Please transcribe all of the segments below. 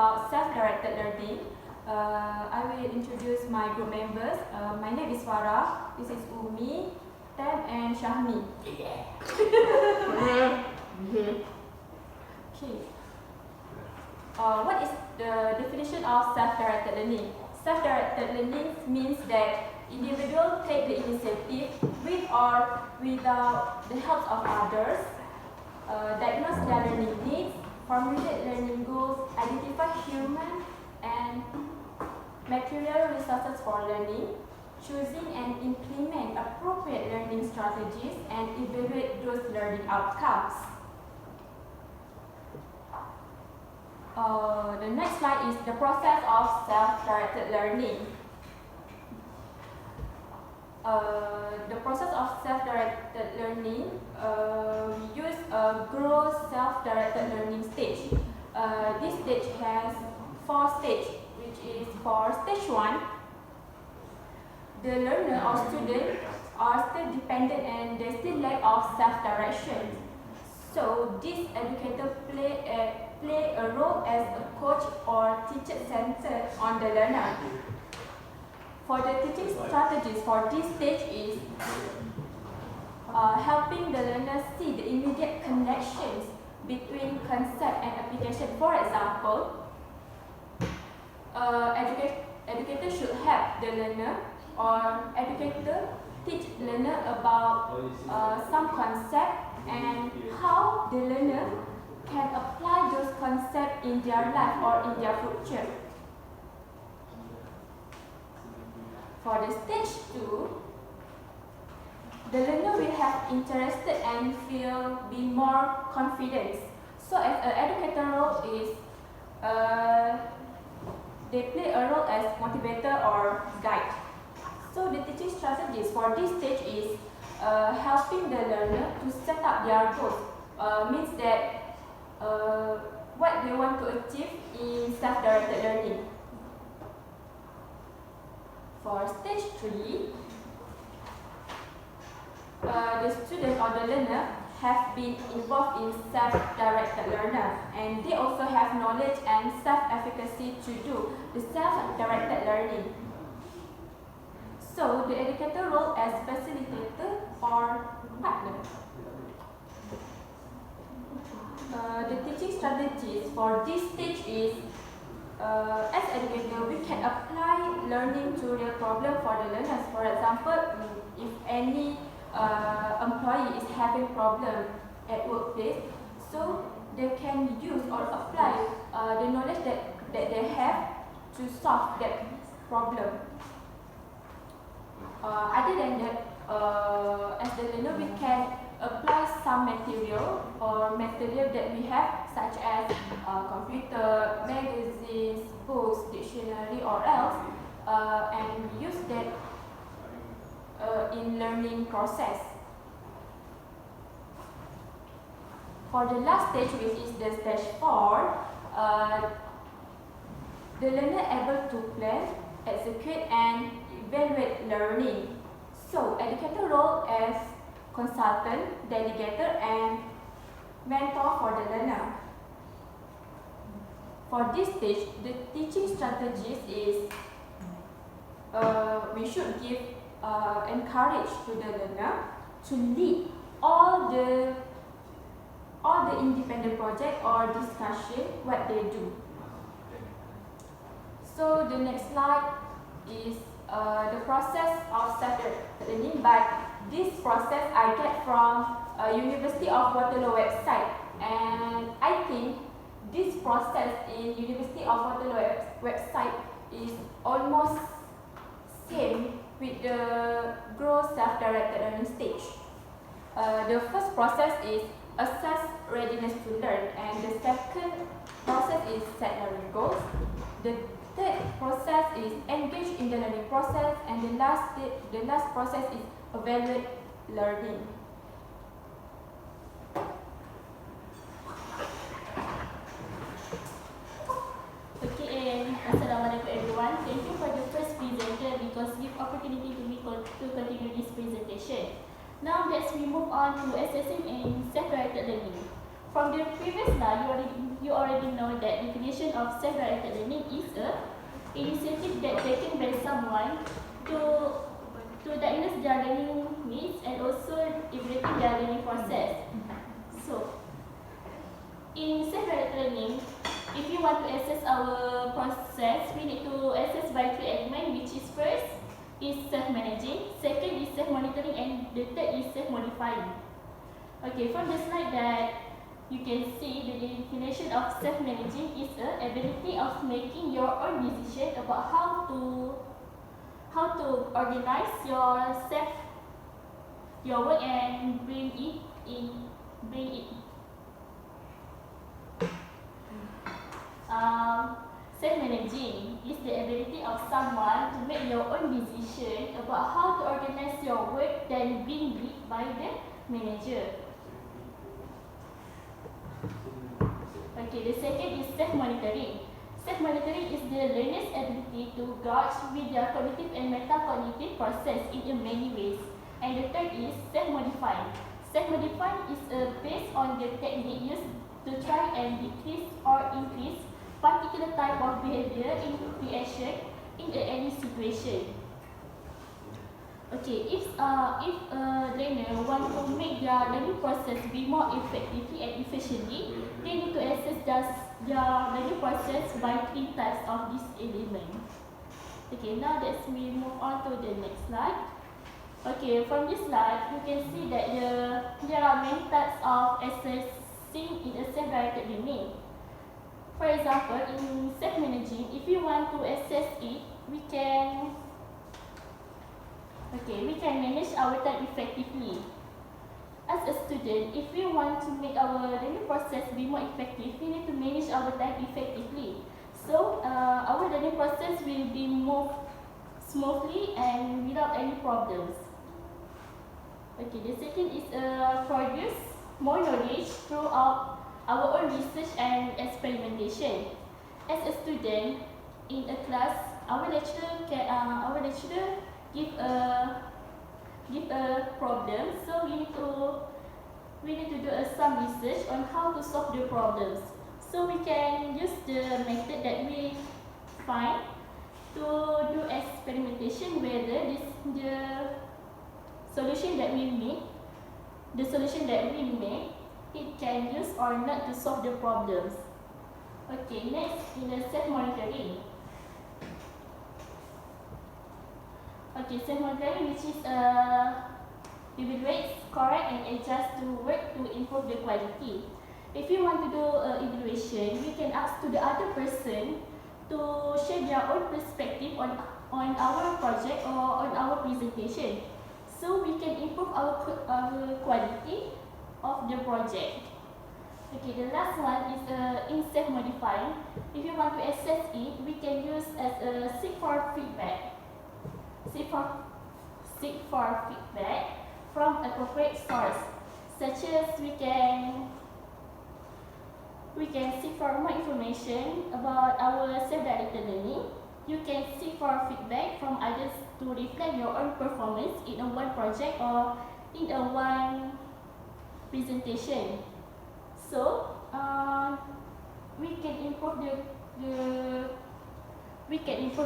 about self-directed learning. I will introduce my group members. My name is Farah. This is Umi, Tem, and Shahmi. Okay. What is the definition of self-directed learning? Self-directed learning means that individuals take the initiative with or without the help of others, diagnose their learning needs, formulate learning goals, identify human and material resources for learning, choosing and implement appropriate learning strategies, and evaluate those learning outcomes. The next slide is the process of self-directed learning. The process of self-directed learning, we use a grow self-directed learning stage. This stage has 4 stages, which is for stage 1, the learner or student are still dependent and they still lack of self-direction. So this educator play a role as a coach or teacher centered on the learner. For the teaching strategies for this stage is helping the learner see the immediate connections between concept and application. For example, educator should help the learner or educator teach learner about some concept and how the learner can apply those concepts in their life or in their future. For the stage 2, the learner will have interested and be more confident. So as an educator role is, they play a role as motivator or guide. So the teaching strategies for this stage is helping the learner to set up their goals. Means that what they want to achieve in self-directed learning. For stage 3, the student or the learner have been involved in self-directed learner, and they also have knowledge and self-efficacy to do the self-directed learning. So the educator role as facilitator or partner. The teaching strategies for this stage is, as educator, we can apply learning to real problem for the learners. For example, if any employee is having problem at workplace, so they can use or apply the knowledge that they have to solve that problem. Other than that, as the learner, we can apply some material that we have, such as computer, magazines, books, dictionary, or else, and use that in learning process. For the last stage, which is the stage 4, the learner able to plan, execute, and evaluate learning. So, educator role as consultant, delegator, and mentor for the learner. For this stage, the teaching strategies is we should give encourage to the learner to lead all the independent project or discussion what they do. So the next slide is the process of self-directed learning, but this process I get from University of Waterloo website, and I think this process in University of Waterloo website is almost same with the grow self-directed learning stage. The first process is assess readiness to learn, and the second process is set learning goals. The third process is engage in the learning process, and the last process is evaluate learning. Okay, Assalamualaikum everyone. Thank you for the first presenter because give opportunity to me to continue this presentation. Now let's move on to assessing and self-directed learning. From the previous slide, you already you already know that definition of self-directed learning is a initiative that taken by someone to diagnose their learning needs and also evaluating their learning process. So, in self-directed learning, if you want to assess our process, we need to assess by 3 elements, which is first is self-managing, second is self-monitoring, and the third is self-modifying. Okay, from the slide that you can see the definition of self-managing is the ability of making your own decision about how to organize your work and bring it. Self-managing is the ability of someone to make your own decision about how to organize your work then being led by the manager. Okay, the second is self-monitoring. Self-monitoring is the learner's ability to gauge with their cognitive and metacognitive process in many ways. And the third is self-modifying. Self-modifying is based on the technique used to try and decrease or increase particular type of behavior in reaction in any situation. Okay, if a learner want to make their learning process be more effectively and efficiently, they need to assess their learning process by 3 types of this element. Okay, now let's we move on to the next slide. Okay, from this slide, you can see that there are many types of assessing in a self-directed learning. For example, in self-managing, if you want to assess it, we can manage our time effectively. As a student, if we want to make our learning process be more effective, we need to manage our time effectively. So, our learning process will be moved smoothly and without any problems. Okay, the second is produce more knowledge throughout our own research and experimentation. As a student in a class, our lecturer give a problem, so we need to do some research on how to solve the problems. So we can use the method that we find to do experimentation whether the solution that we make it can use or not to solve the problems. Okay, next in the self-monitoring. Okay, self-monitoring, which is evaluates, correct and adjust to work to improve the quality. If you want to do evaluation, we can ask to the other person to share their own perspective on our project or on our presentation, so we can improve our quality of the project. Okay, the last one is in self-modifying. If you want to assess it, we can use as a seek for feedback. Seek for feedback from appropriate source, such as we can seek for more information about our self-directed learning. You can seek for feedback from others to reflect your own performance in a one project or in a one presentation. So we can improve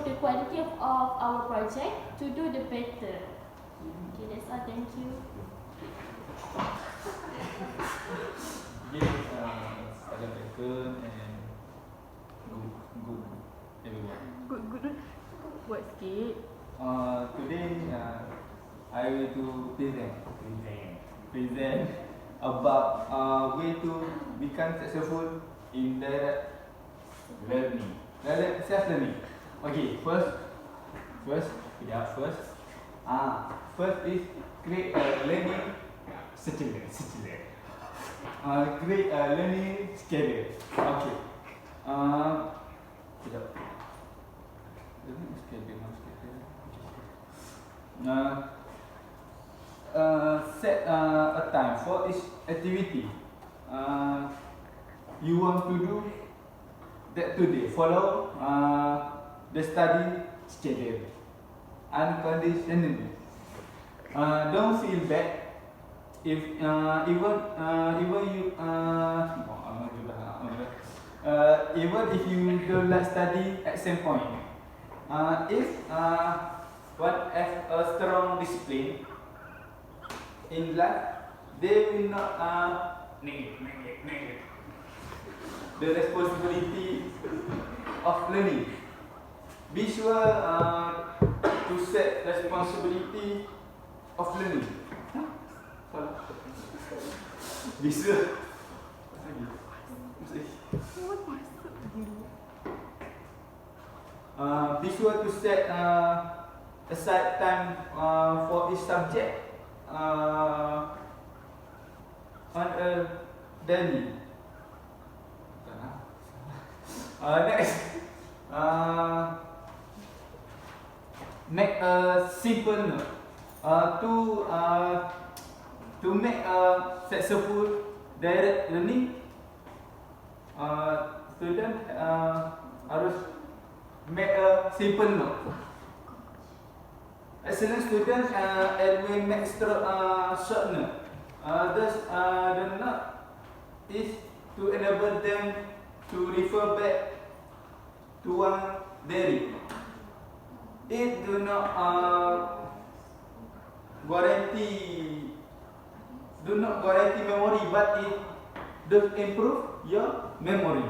the quality of our project to do the better. Okay, that's all. Thank you. Assalamualaikum and good everyone. Good. Buat sikit. Today I will to present about way to become successful in direct learning. Direct self-learning. Okay, first is create a learning schedule. Create a learning schedule. Okay. Set a time for each activity you want to do that today. Follow the study schedule unconditionally. Don't feel bad if even you even if you don't like study at same point. If one have a strong discipline in life, they will not negate the responsibility of learning. Be sure to set responsibility of learning. Be sure. Be sure to set aside time for each subject on a daily. Next, make a simple note to make a successful direct learning. Student harus make a simple note. Excellent students and we make short note. Thus, the note is to enable them to refer back to one daily. It do not guarantee memory, but it does improve your memory.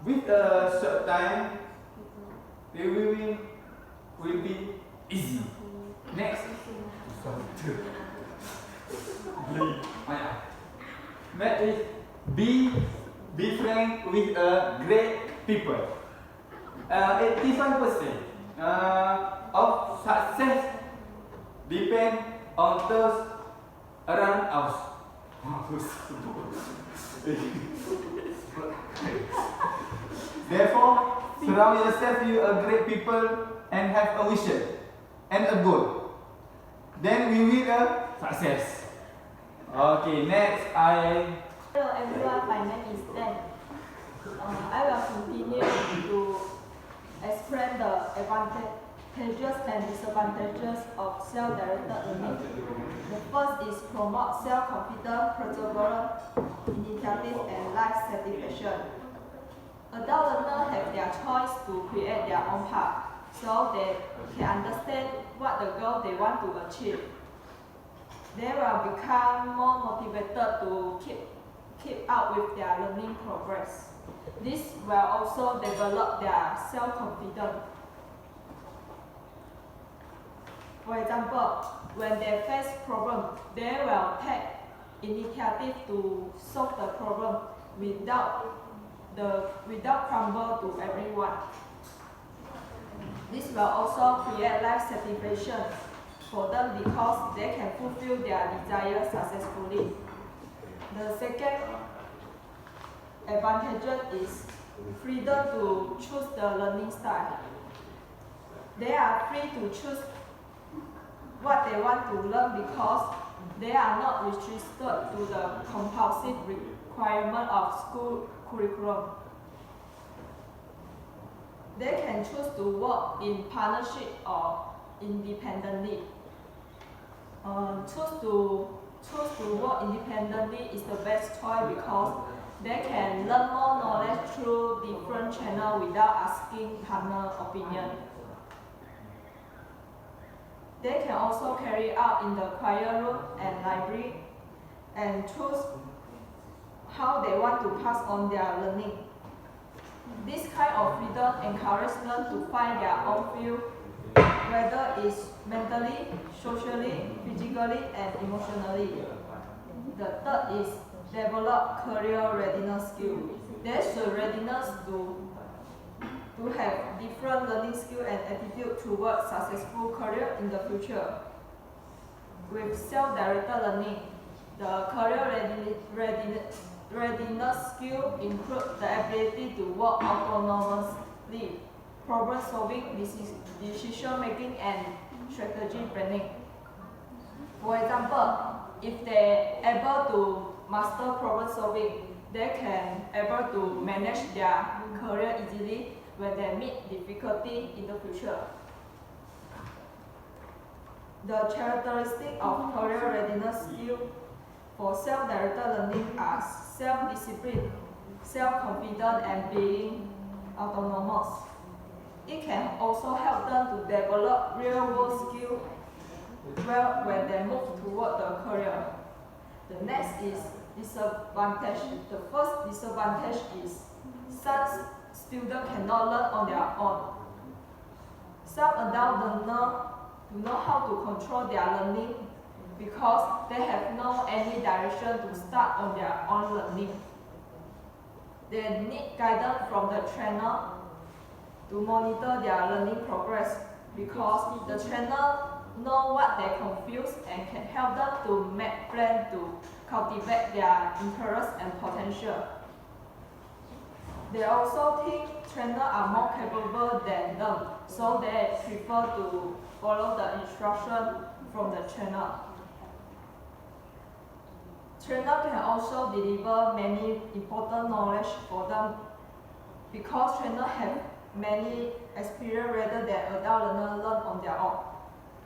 With a short time, reviewing will be easy. Next. Next is be frank with great people. 85% of success depend on those around us. Therefore, surround yourself with great people and have a vision and a goal. Then we will success. Okay, next Hello everyone, my name is Dan. I will continue to explain the advantages and disadvantages of self-directed learning. The first is promote self-confidence, perseverance, initiative, and life satisfaction. Adult learners have their choice to create their own path, so they can understand what the goal they want to achieve. They will become more motivated to keep up with their learning progress. This will also develop their self-confidence. For example, when they face problems, they will take initiative to solve the problem without crumble to everyone. This will also create life satisfaction for them because they can fulfill their desires successfully. The second advantage is freedom to choose the learning style. They are free to choose what they want to learn because they are not restricted to the compulsive requirement of school curriculum. They can choose to work in partnership or independently. Choose to work independently is the best choice because they can learn more knowledge through different channels without asking partner opinion. They can also carry out in the choir room and library and choose how they want to pass on their learning. This kind of freedom encourages them to find their own field, whether it's mentally, socially, physically, and emotionally. The third is develop career readiness skill. There's a readiness to have different learning skill and attitude towards successful career in the future. With self-directed learning, the career readiness skill include the ability to work autonomously, problem solving, decision making, and strategy planning. For example, if they able to master problem solving, they can able to manage their career easily when they meet difficulty in the future. The characteristic of career readiness skill for self-directed learning are self-discipline, self-confidence, and being autonomous. It can also help them to develop real-world skills when they move toward the career. The next is disadvantage. The first disadvantage is some students cannot learn on their own. Some adult learners do know how to control their learning because they have no any direction to start on their own learning. They need guidance from the trainer to monitor their learning progress because the trainer know what they confuse and can help them to make plans to cultivate their interest and potential. They also think trainers are more capable than them, so they prefer to follow the instruction from the trainer. Trainer can also deliver many important knowledge for them because trainers have many experience rather than adult learners learn on their own.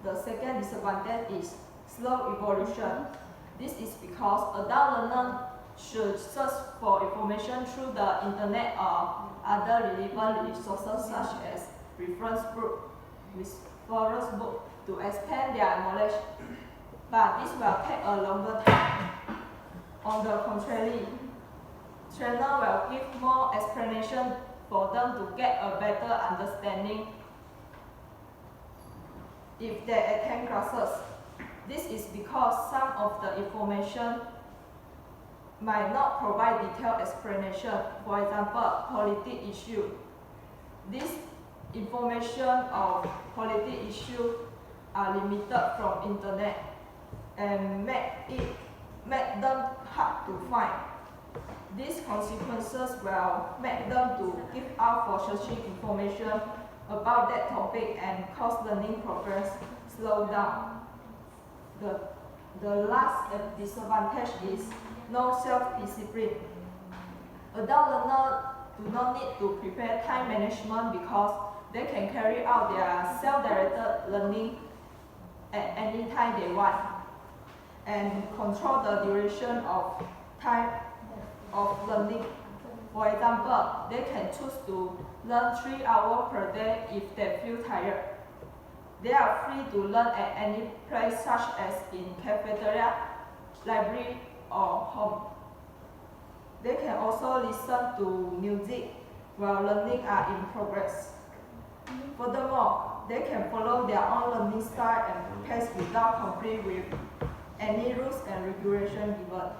The second disadvantage is slow evolution. This is because adult learners should search for information through the internet or other relevant resources such as reference book, reference book to expand their knowledge. But this will take a longer time. On the contrary, trainer will give more explanation for them to get a better understanding if they attend classes. This is because some of the information might not provide detailed explanation. For example, political issue. This information of political issue are limited from internet and make them hard to find. These consequences will make them to give up for searching information about that topic and cause learning progress slow down. The last disadvantage is no self-discipline. Adult learners do not need to prepare time management because they can carry out their self-directed learning at any time they want and control the duration of time of learning. For example, they can choose to learn 3 hours per day if they feel tired. They are free to learn at any place such as in cafeteria, library, or home. They can also listen to music while learning are in progress. Furthermore, they can follow their own learning style and pace without conflict with any rules and regulation given.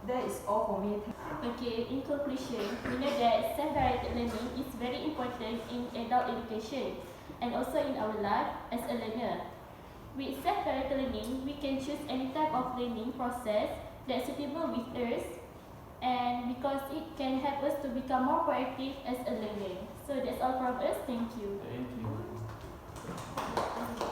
That is all for me. Okay, in conclusion, we know that self-directed learning is very important in adult education and also in our life as a learner. With self-directed learning, we can choose any type of learning process that's suitable with us, and because it can help us to become more proactive as a learner. So that's all from us. Thank you. Thank you.